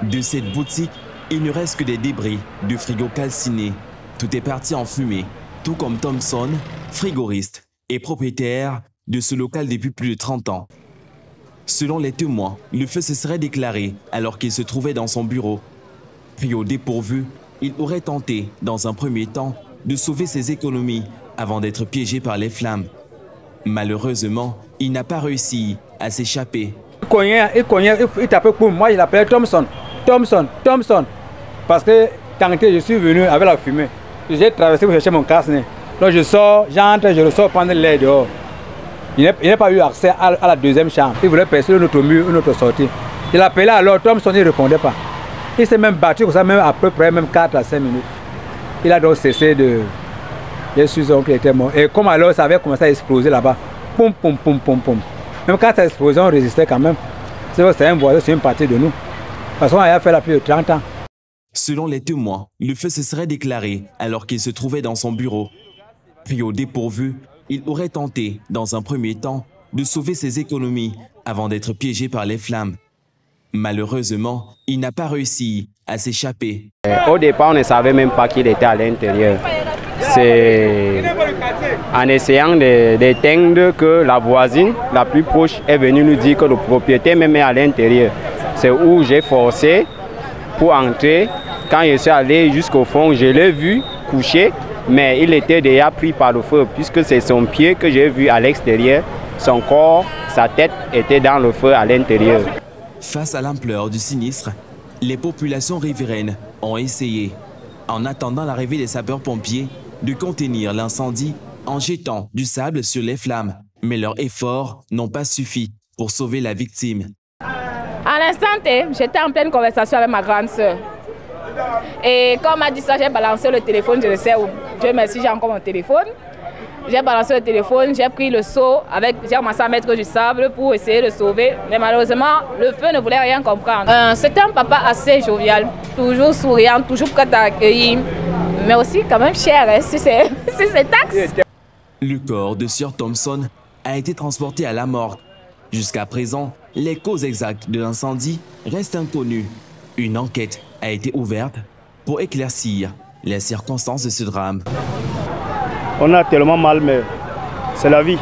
De cette boutique, il ne reste que des débris de frigo calcinés. Tout est parti en fumée, tout comme Thompson, frigoriste et propriétaire de ce local depuis plus de 30 ans. Selon les témoins, le feu se serait déclaré alors qu'il se trouvait dans son bureau. Pris au dépourvu, il aurait tenté, dans un premier temps, de sauver ses économies avant d'être piégé par les flammes. Malheureusement, il n'a pas réussi à s'échapper. Il tapait pour moi, il appelait Thompson. Parce que quand je suis venu avec la fumée, j'ai traversé pour chercher mon casque. Donc je sors, j'entre, je ressors prendre l'air dehors. Il n'a pas eu accès à la deuxième chambre. Il voulait percer une autre mur, une autre sortie. Il appelait alors Thompson, il ne répondait pas. Il s'est même battu comme ça, même à peu près 4 à 5 minutes. Il a donc cessé de... Je suis sûr qu'il était mort. Et comme alors ça avait commencé à exploser là-bas. Poum, poum, poum, poum, poum. Même quand ça explosait, on résistait quand même. C'est un voisin, c'est une partie de nous. Parce qu'on a fait la plus de 30 ans. Selon les témoins, le feu se serait déclaré alors qu'il se trouvait dans son bureau. Pris au dépourvu, il aurait tenté, dans un premier temps, de sauver ses économies avant d'être piégé par les flammes. Malheureusement, il n'a pas réussi à s'échapper. Au départ, on ne savait même pas qu'il était à l'intérieur. C'est en essayant d'éteindre que la voisine la plus proche est venue nous dire que le propriétaire même est à l'intérieur. C'est où j'ai forcé pour entrer. Quand je suis allé jusqu'au fond, je l'ai vu couché, mais il était déjà pris par le feu puisque c'est son pied que j'ai vu à l'extérieur. Son corps, sa tête était dans le feu à l'intérieur. Face à l'ampleur du sinistre, les populations riveraines ont essayé, en attendant l'arrivée des sapeurs-pompiers, de contenir l'incendie en jetant du sable sur les flammes. Mais leurs efforts n'ont pas suffi pour sauver la victime. À l'instant T, j'étais en pleine conversation avec ma grande sœur. Et quand on m'a dit ça, j'ai balancé le téléphone, je le sais où. Dieu merci, j'ai encore mon téléphone. J'ai balancé le téléphone, j'ai pris le seau, j'ai commencé à mettre du sable pour essayer de sauver. Mais malheureusement, le feu ne voulait rien comprendre. C'était un papa assez jovial, toujours souriant, toujours prêt à accueillir. Mais aussi quand même cher, hein, si c'est taxe. Le corps de Sir Thompson a été transporté à la morgue. Jusqu'à présent, les causes exactes de l'incendie restent inconnues. Une enquête a été ouverte pour éclaircir les circonstances de ce drame. On a tellement mal, mais c'est la vie.